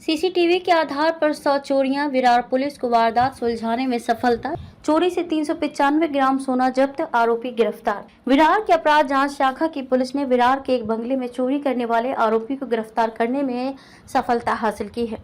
CCTV के आधार पर 100 चोरियां, Virar police को वारदात सुलझाने में सफलता। चोरी से 395 ग्राम सोना जब्त, आरोपी गिरफ्तार। विरार के अपराध जांच शाखा की पुलिस ने विरार के एक बंगले में चोरी करने वाले आरोपी को गिरफ्तार करने में सफलता हासिल की है।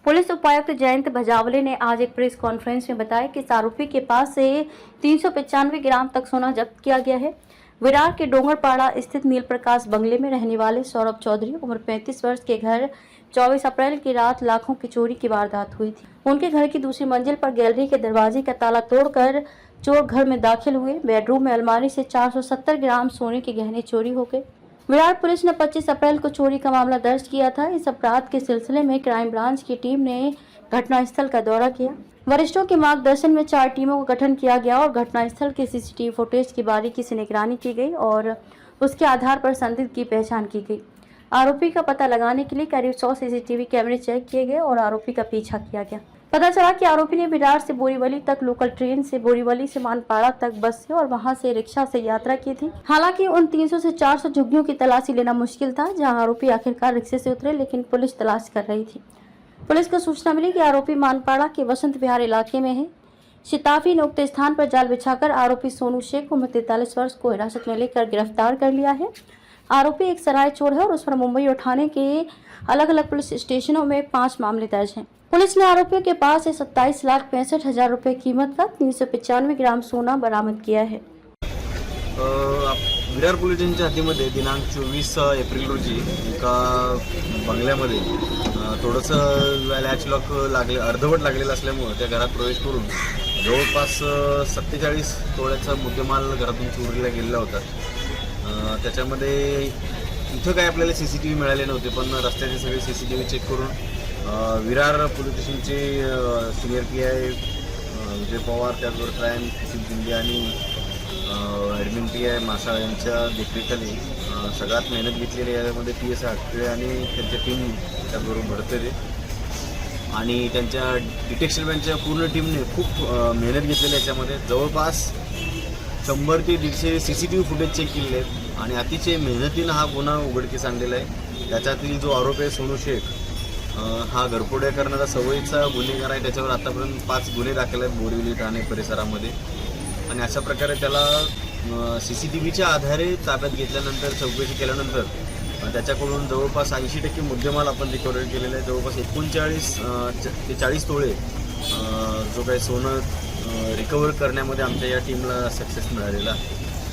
पुलिस उपायुक्त जयंत भजावले ने आज एक प्रेस कॉन्फ्रेंस में बताया कि इस आरोपी के पास से 395 ग्राम तक सोना जब्त किया गया है। विरार के डोंगरपाड़ा स्थित नील प्रकाश बंगले में रहने वाले सौरभ चौधरी उम्र 35 वर्ष के घर 24 अप्रैल की रात लाखों की चोरी की वारदात हुई थी। उनके घर की दूसरी मंजिल पर गैलरी के दरवाजे का ताला तोड़कर चोर घर में दाखिल हुए। बेडरूम में अलमारी से 470 ग्राम सोने के गहने चोरी हो गए। विरार पुलिस ने 25 अप्रैल को चोरी का मामला दर्ज किया था। इस अपराध के सिलसिले में क्राइम ब्रांच की टीम ने घटनास्थल का दौरा किया। वरिष्ठों के मार्गदर्शन में 4 टीमों का गठन किया गया और घटनास्थल के सीसीटीवी फुटेज की बारीकी से निगरानी की गई और उसके आधार पर संदिग्ध की पहचान की गई। आरोपी का पता लगाने के लिए करीब 100 सीसीटीवी कैमरे चेक किए गए और आरोपी का पीछा किया गया। पता चला कि आरोपी ने विरार से बोरीवली तक लोकल ट्रेन से, बोरीवली से मानपाड़ा तक बस से और वहां से रिक्शा से यात्रा की थी। हालांकि उन 300 से 400 झुग्गियों की तलाशी लेना मुश्किल था, जहां आरोपी आखिरकार रिक्शे से उतरे, लेकिन पुलिस तलाश कर रही थी। पुलिस को सूचना मिली कि आरोपी मानपाड़ा के वसंत विहार इलाके में है। शिताफी ने उक्त स्थान पर जाल बिछाकर आरोपी सोनू शेख उम्र 43 वर्ष को हिरासत में लेकर गिरफ्तार कर लिया है। आरोपी एक सराय चोर है और उस पर मुंबई और ठाणे के अलग अलग पुलिस स्टेशनों में 5 मामले दर्ज हैं। पुलिस ने आरोपियों के पास से 27,65,000 रुपए कीमत का 395 ग्राम सोना बरामद किया है। विरार पोलीस स्टेशनच्या हद्दीमध्ये दिनांक 24 एप्रिल रोजी एका बंगल्यामध्ये थोडंसं लॅच लॉक अर्धवट लागलेलं असल्यामुळं त्या घरात प्रवेश करून जवळपास 47 तोळ्याचा मुद्देमाल घरातून चोरीला गेलेला होता। त्याच्यामध्ये इथं काय आपल्याला सीसीटीव्ही मिळाले नव्हते, पण रस्त्याचे सगळे सीसीटीव्ही चेक करून विरार पोलीस स्टेशनचे सिनियर PI विजय पवार, त्याचबरोबर क्राईम शिंदे आणि ॲडमिन PI मासाळ यांच्या देखरेखीखाली सगळ्यात मेहनत घेतलेली यामध्ये PSI आटळे आणि त्यांच्या टीम त्याचबरोबर भरतरे आणि त्यांच्या डिटेक्शन बँकच्या पूर्ण टीमने खूप मेहनत घेतलेली याच्यामध्ये जवळपास 100 ते 150 CCTV फुटेज चेक केलेले आहेत आणि अतिशय मेहनतीनं हा गुन्हा उघडकीस आणलेला आहे। त्याच्यातील जो आरोपी आहे सोनू शेख हा घरफोड्या करणारा सवयीचा गुन्हेगार आहे। त्याच्यावर आतापर्यंत 5 गुन्हे दाखल आहेत बोरिवली ठाणे परिसरामध्ये आणि अशा प्रकारे त्याला CCTVच्या आधारे ताब्यात घेतल्यानंतर चौकशी केल्यानंतर त्याच्याकडून जवळपास 80% मुद्देमाल आपण रिकव्हर केलेला आहे। जवळपास 39 ते 40 तोळे जो काही सोनं रिकव्हर करण्यामध्ये आमच्या या टीमला सक्सेस मिळालेला।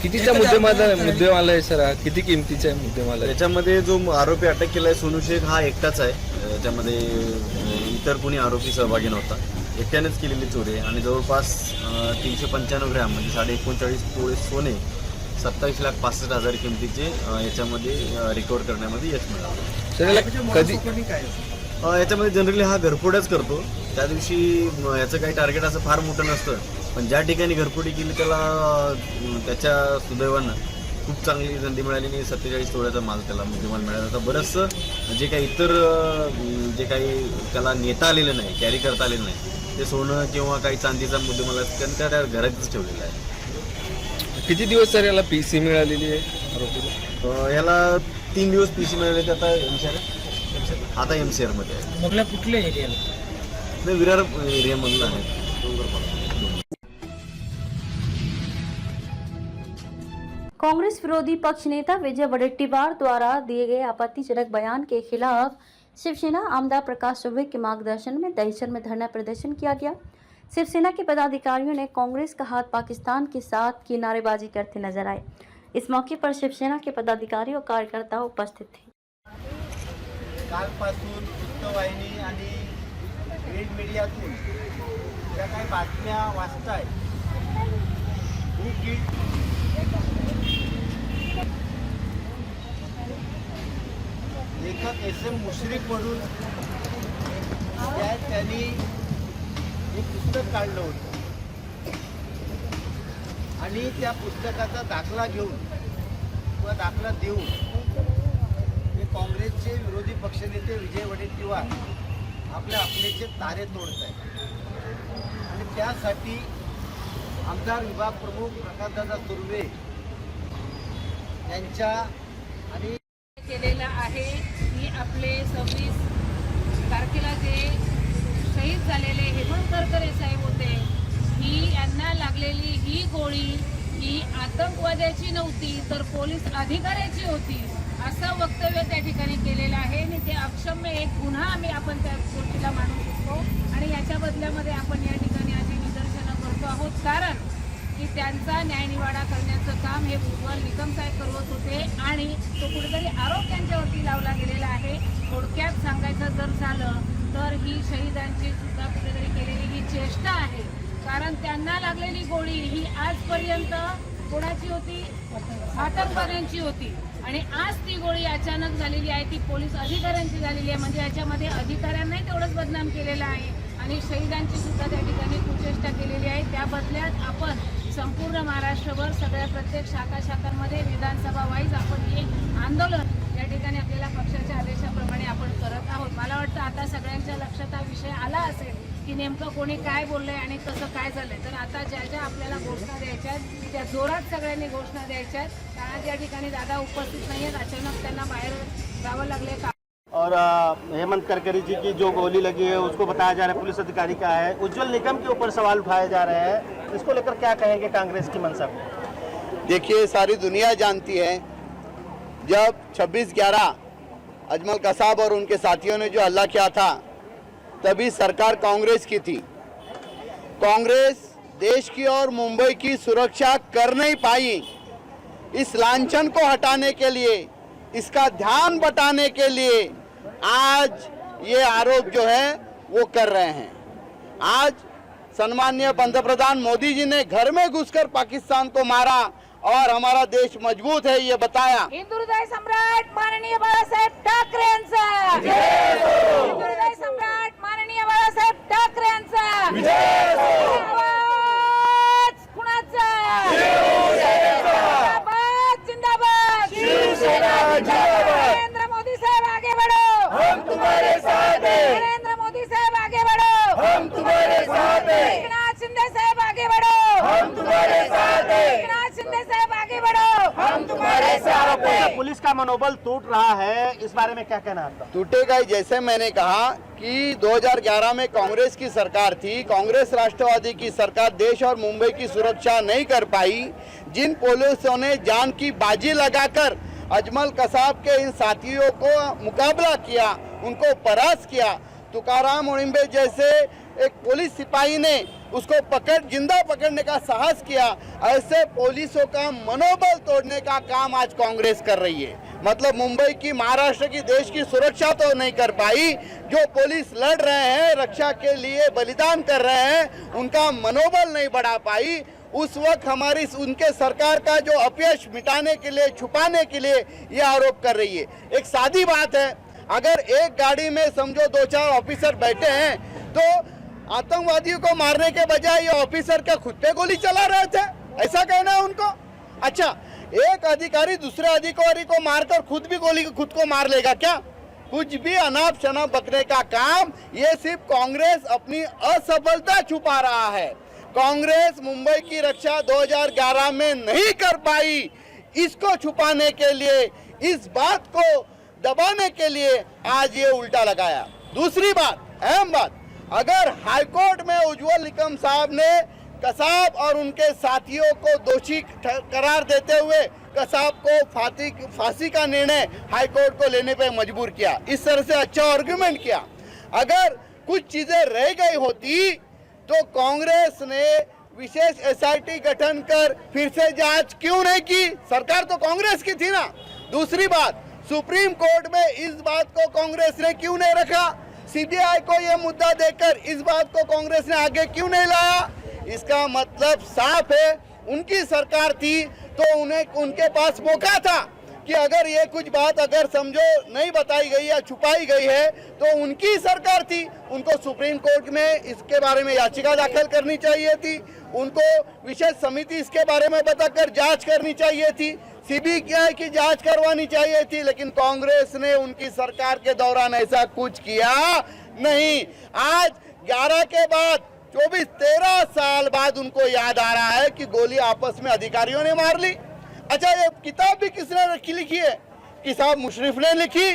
कितीचा मुद्देमाल आहे सर? किती किमतीचा आहे मुद्देमाल? त्याच्यामध्ये जो आरोपी अटक केला आहे सोनू शेख हा एकटाच आहे। त्याच्यामध्ये इतर कोणी आरोपी सहभागी नव्हता, एकट्यानेच केलेली चोरी आहे आणि जवळपास 395 ग्रॅम म्हणजे 39.5 तोळे सोने 27,65,000 किमतीचे याच्यामध्ये रिकव्हर करण्यामध्ये यश मिळालं। कधी याच्यामध्ये जनरली हा घरफोड्याच करतो। त्या दिवशी याचं काही टार्गेट असं फार मोठं नसतं, पण ज्या ठिकाणी घरफोडी केली त्याला त्याच्या सुदैवानं खूप चांगली संधी मिळाली आणि 47 तोळ्याचा माल त्याला मुद्देमाल मिळाला होता। बरंचसं जे काही इतर जे काही त्याला नेता आलेलं नाही, कॅरी करता आलेलं नाही, ते सोनं किंवा काही चांदीचा मुद्देमाल असतं त्या घरातच ठेवलेला आहे। किती दिवस सर याला PC मिळालेली आहे आरोपीला? याला 3 दिवस PC मिळाले। आता MCR मध्ये आहे। कुठल्या कुठल्या एरियाला? विरार एरियामधला आहे। कांग्रेस विरोधी पक्ष नेता विजय वडेट्टीवार द्वारा दिए गए आपत्तिजनक बयान के खिलाफ शिवसेना आमदार प्रकाश सुबे के मार्गदर्शन में दहिसर में धरना प्रदर्शन किया गया। शिवसेना के पदाधिकारियों ने कांग्रेस का हाथ पाकिस्तान के साथ की नारेबाजी करते नजर आए। इस मौके पर शिवसेना के पदाधिकारी और कार्यकर्ता उपस्थित थे। कालपासून वृत्तवाहिनी आणि प्रिंट मीडियातून ज्या काही बातम्या वाचताय लेखक SM मुश्रीफ म्हणून त्यांनी एक पुस्तक काढलं होतं आणि त्या पुस्तकाचा दाखला घेऊन किंवा दाखला देऊन काँग्रेसचे विरोधी पक्षनेते विजय वडेट्टीवार आपल्या आपलेचे तारे तोडत आहेत आणि त्यासाठी आमदार विभाग प्रमुख प्रकाशदादा सुर्वे यांच्या आणि केलेला आहे की आपले 26 तारखेला करकरे साहेब होते, ही यांना लागलेली ही गोळी ही आतंकवाद्याची नव्हती तर पोलीस अधिकाऱ्याची होती असं वक्तव्य त्या ठिकाणी केलेलं आहे आणि ते अक्षम्य एक गुन्हा आपण त्या गोष्टीला मानू शकतो आणि याच्या बदल्यामध्ये आपण या ठिकाणी आधी निदर्शनं करतो आहोत कारण की त्यांचा न्यायनिवाडा करण्याचं काम हे उज्ज्वल निकम साहेब करत होते आणि तो कुठेतरी आरोप त्यांच्यावरती लावला गेलेला आहे. थोडक्यात सांगायचं जर झालं तर ही शहीदांची सुद्धा कुठेतरी केलेली ही चेष्टा आहे कारण त्यांना लागलेली गोळी ही आजपर्यंत कोणाची होती? आतंकवाद्यांची होती आणि आज ती गोळी अचानक झालेली आहे ती पोलीस अधिकाऱ्यांची झालेली आहे म्हणजे याच्यामध्ये अधिकाऱ्यांनाही तेवढंच बदनाम केलेलं आहे आणि शहीदांची सुद्धा त्या ठिकाणी कुचेष्टा केलेली आहे. त्या बदल्यात आपण संपूर्ण महाराष्ट्रभर सगळ्या प्रत्येक शाखांमध्ये विधानसभा वाईज आपण हे आंदोलन या ठिकाणी आपल्याला पक्षाच्या आदेशाप्रमाणे आपण करत आहोत. मला वाटतं आता सगळ्यांच्या लक्षात हा विषय आला असेल की नेमकं कोणी काय बोललंय आणि कसं काय झालंय तर आता ज्या ज्या आपल्याला घोषणा द्यायच्या आहेत त्या जोरात सगळ्यांनी घोषणा द्यायच्या आहेत. कारण ज्या ठिकाणी दादा उपस्थित नाही आहेत अचानक त्यांना बाहेर जावं लागले का और हेमंत करकरे जी की जो गोली लगी है उसको बताया जा रहा है पुलिस अधिकारी का है, उज्जवल निकम के ऊपर सवाल उठाए जा रहे हैं, इसको लेकर क्या कहेंगे कांग्रेस की मंशा को? देखिए सारी दुनिया जानती है जब 26/11 अजमल कसाब और उनके साथियों ने जो हल्ला किया था तभी सरकार कांग्रेस की थी। कांग्रेस देश की और मुंबई की सुरक्षा कर नहीं पाई। इस लांछन को हटाने के लिए इसका ध्यान बटाने के लिए आज ये आरोप जो है वो कर रहे हैं। आज सम्माननीय पंतप्रधान मोदी जी ने घर में घुसकर पाकिस्तान को मारा और हमारा देश मजबूत है ये बताया। हिंदू हृदय सम्राट माननीय बाळासाहेब ठाकरे यांचा हिंदू हृदय सम्राट माननीय बाळासाहेब ठाकरे यांचा आवाज कुणाचा? जिंदाबाद जिंदाबाद नरेंद्र मोदी साहब आगे बढ़ो हम तुम्हारे साथ हैं नरेंद्र मोदी साहब आगे बढ़ो हम तुम्हारे साथ हैं एकनाथ शिंदे साहब आगे बढ़ो हम तुम्हारे साथ हैं एकनाथ शिंदे साहब आगे बढ़ो हम तुम्हारे साथ हैं। पुलिस का मनोबल टूट रहा है, इस बारे में क्या कहना है आपका? टूटेगा ही। जैसे मैंने कहा कि 2011 में कांग्रेस की सरकार थी, कांग्रेस राष्ट्रवादी की सरकार देश और मुंबई की सुरक्षा नहीं कर पाई। जिन पुलिसों ने जान की बाजी लगाकर अजमल कसाब के इन साथियों को मुकाबला किया, उनको परास्त किया, तुकाराम ओणिम्बे जैसे एक पुलिस सिपाही ने उसको जिंदा पकड़ने का साहस किया, ऐसे पुलिसों का मनोबल तोड़ने का काम आज कांग्रेस कर रही है। मतलब मुंबई की, महाराष्ट्र की, देश की सुरक्षा तो नहीं कर पाई, जो पुलिस लड़ रहे हैं, रक्षा के लिए बलिदान कर रहे हैं, उनका मनोबल नहीं बढ़ा पाई। उस वक्त हमारी उनके सरकार का जो अपयश मिटाने के लिए, छुपाने के लिए ये आरोप कर रही है। एक सादी बात है, अगर एक गाड़ी में समझो 2-4 ऑफिसर बैठे हैं तो आतंकवादियों को मारने के बजाय ये ऑफिसर क्या खुद पे गोली चला रहे थे? ऐसा कहना है उनको? अच्छा, एक अधिकारी दूसरे अधिकारी को मारकर खुद को मार लेगा क्या? कुछ भी अनाप शनाप बकने का काम, ये सिर्फ कांग्रेस अपनी असफलता छुपा रहा है। कांग्रेस मुंबई की रक्षा 2011 में नहीं कर पाई, इसको छुपाने के लिए, इस बात को दबाने के लिए आज ये उल्टा लगाया। दूसरी बात, अहम बात, अगर हाईकोर्ट में उज्जवल निकम साहब ने कसाब और उनके साथियों को दोषी करार देते हुए कसाब को फांसी का निर्णय हाईकोर्ट को लेने पे मजबूर किया, इस तरह से अच्छा आर्गुमेंट किया। अगर कुछ चीजें रह गई होती तो कांग्रेस ने विशेष एसआईटी गठन कर फिर से जांच क्यों नहीं की? सरकार तो कांग्रेस की थी ना। दूसरी बात, सुप्रीम कोर्ट में इस बात को कांग्रेस ने क्यों नहीं रखा? सीबीआई को यह मुद्दा देकर इस बात को कांग्रेस ने आगे क्यों नहीं लाया? इसका मतलब साफ है, उनकी सरकार थी तो उनके पास मौका था कि अगर ये कुछ बात अगर समझो नहीं बताई गई या छुपाई गई है तो उनकी सरकार थी, उनको सुप्रीम कोर्ट में इसके बारे में याचिका दाखिल करनी चाहिए थी, उनको विशेष समिति इसके बारे में बताकर जांच करनी चाहिए थी, सीबीआई की जांच करवानी चाहिए थी। लेकिन कांग्रेस ने उनकी सरकार के दौरान ऐसा कुछ किया नहीं। आज 11 के बाद 24-13 साल बाद उनको याद आ रहा है कि गोली आपस में अधिकारियों ने मार ली। अच्छा, ये किताब भी किसने लिखी है? कि साहब मुशर्रफ ने लिखी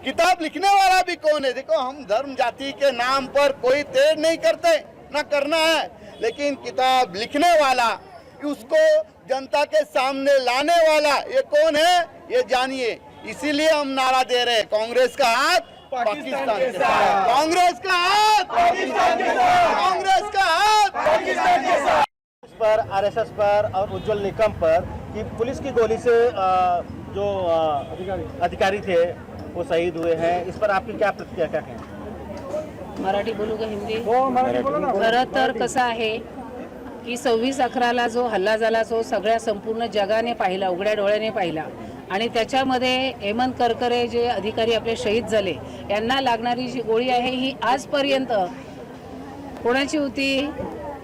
किताब लिखने वाला भी कौन है? देखो, हम धर्म जाति के नाम पर कोई तेड़ नहीं करते, ना करना है, लेकिन किताब लिखने वाला, उसको जनता के सामने लाने वाला ये कौन है, ये जानिए। इसीलिए हम नारा दे रहे हैं, कांग्रेस का हाथ पाकिस्तान के साथ, कांग्रेस का हाथ पाकिस्तान के साथ, कांग्रेस का हाथ पाकिस्तान के साथ। पर आरएसएस पर और उज्जवल निकम पर कि पुलिस की गोली से जो अधिकारी थे वो शहीद हुए हैं, इस पर आपकी क्या प्रतिक्रिया, क्या कहें? मराठी बोलू का हिंदी? खरं तर कसं आहे की 26/11ला जो हल्ला झाला तो सगळ्या संपूर्ण जगाने पाहिला, उघड्या डोळ्याने पाहिला आणि त्याच्यामध्ये हेमंत करकरे जे अधिकारी आपले शहीद झाले यांना लागणारी जी गोळी आहे ही आजपर्यंत कोणाची होती?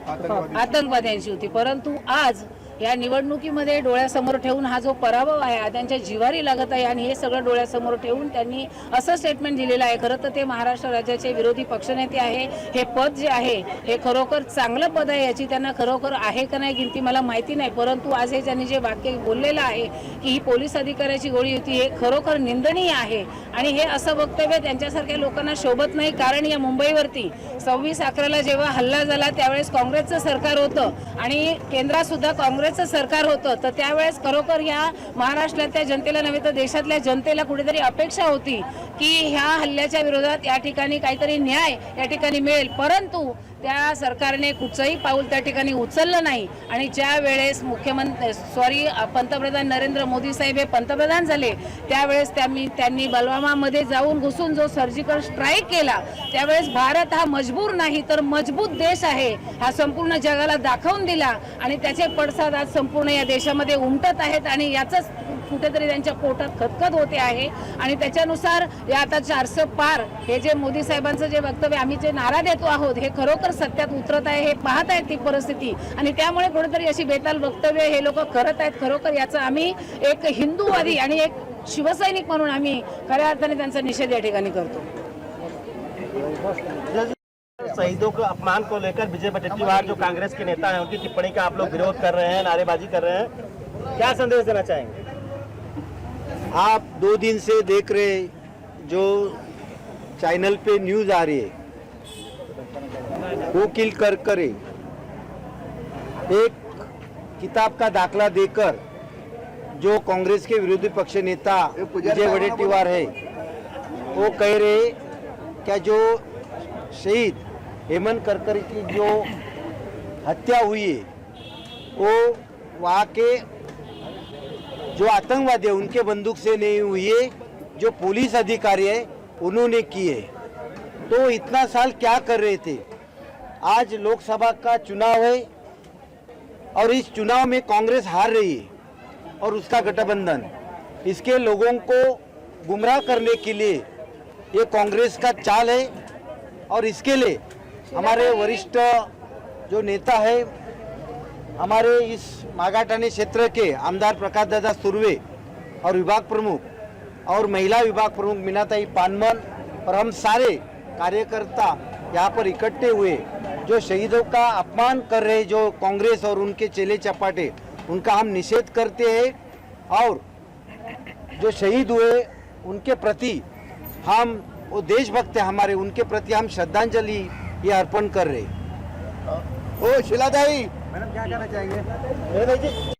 आतंकवाद्यांची होती. परंतु आज या निवडणुकीमध्ये डोळ्यासमोर ठेवून हा जो पराभव आहे हा त्यांच्या जिव्हारी लागत आहे आणि हे सगळं डोळ्यासमोर ठेवून त्यांनी असं स्टेटमेंट दिलेलं आहे. खरं तर ते महाराष्ट्र राज्याचे विरोधी पक्षनेते आहे. हे पद जे आहे हे खरोखर चांगलं पद आहे, याची त्यांना खरोखर आहे का नाही गिनती मला माहिती नाही. परंतु आज हे त्यांनी जे वाक्य बोललेलं आहे की ही पोलीस अधिकाऱ्याची गोळी होती, हे खरोखर निंदनीय आहे आणि हे असं वक्तव्य त्यांच्यासारख्या लोकांना शोभत नाही. कारण या मुंबईवरती 26/11ला जेव्हा हल्ला झाला त्यावेळेस काँग्रेसचं सरकार होतं आणि केंद्रात सुद्धा काँग्रेसचं सरकार होतं. तर त्यावेळेस खरोखर ह्या महाराष्ट्रातल्या जनतेला नव्हे तर देशातल्या जनतेला कुठेतरी अपेक्षा होती की ह्या हल्ल्याच्या विरोधात या ठिकाणी काहीतरी न्याय या ठिकाणी मिळेल. परंतु त्या सरकारने कुठचंही पाऊल त्या ठिकाणी उचललं नाही आणि ज्या वेळेस पंतप्रधान नरेंद्र मोदी साहेब हे पंतप्रधान झाले त्यावेळेस त्यांनी पुलवामामध्ये जाऊन घुसून जो सर्जिकल स्ट्राईक केला त्यावेळेस भारत हा मजबूर नाही तर मजबूत देश आहे हा संपूर्ण जगाला दाखवून दिला आणि त्याचे पडसाद आज संपूर्ण या देशामध्ये उमटत आहेत आणि याचंच कुठेतरी त्यांच्या पोटात खतखत होते आहे. आणि त्याच्यानुसार या आता 400 पार हे जे मोदी साहेबांचं जे वक्तव्य आम्ही जे नारा देतो आहोत हे खरोखर सत्यात उतरत आहे, हे पाहत आहेत ती परिस्थिती आणि त्यामुळे कुठेतरी अशी बेताल वक्तव्य हे लोक करत आहेत. खरोखर याचा आम्ही एक हिंदूवादी आणि एक शिवसैनिक म्हणून आम्ही खऱ्या अर्थाने त्यांचा निषेध या ठिकाणी करतो. शहीदों के अपमान को लेकर विजय वडेट्टीवार जो कांग्रेस के नेता हैं उनकी टिप्पणी का आप लोग विरोध कर रहे हैं, नारेबाजी कर रहे हैं, क्या संदेश देना चाहेंगे? आप 2 दिन से देख रहे जो चैनल पे न्यूज़ आ रही है, वकील करकरे एक किताब का दाखला देकर जो कांग्रेस के विरोधी पक्ष नेता विजय वडेट्टीवार है वो कह रहे क्या जो शहीद हेमंत करकरे की जो हत्या हुई है वो वहाँ के जो आतंकवादी है उनके बंदूक से नहीं हुई है, जो पुलिस अधिकारी है उन्होंने की है. तो इतना साल क्या कर रहे थे? आज लोकसभा का चुनाव है और इस चुनाव में कांग्रेस हार रही है और उसका गठबंधन इसके लोगों को गुमराह करने के लिए ये कांग्रेस का चाल है. और इसके लिए हमारे वरिष्ठ जो नेता है, हमारे इस मागाठाणे क्षेत्र के आमदार प्रकाश दादा सुर्वे और विभाग प्रमुख और महिला विभाग प्रमुख मीनाताई पानमन और हम सारे कार्यकर्ता यहाँ पर इकट्ठे हुए जो शहीदों का अपमान कर रहे जो कांग्रेस और उनके चेले चपाटे, उनका हम निषेध करते हैं. और जो शहीद हुए उनके प्रति हम वो देशभक्त है हमारे, उनके प्रति हम श्रद्धांजलि ये अर्पण कर रहे. ओ शिलादाई मैडम क्या कहना चाहेंगे?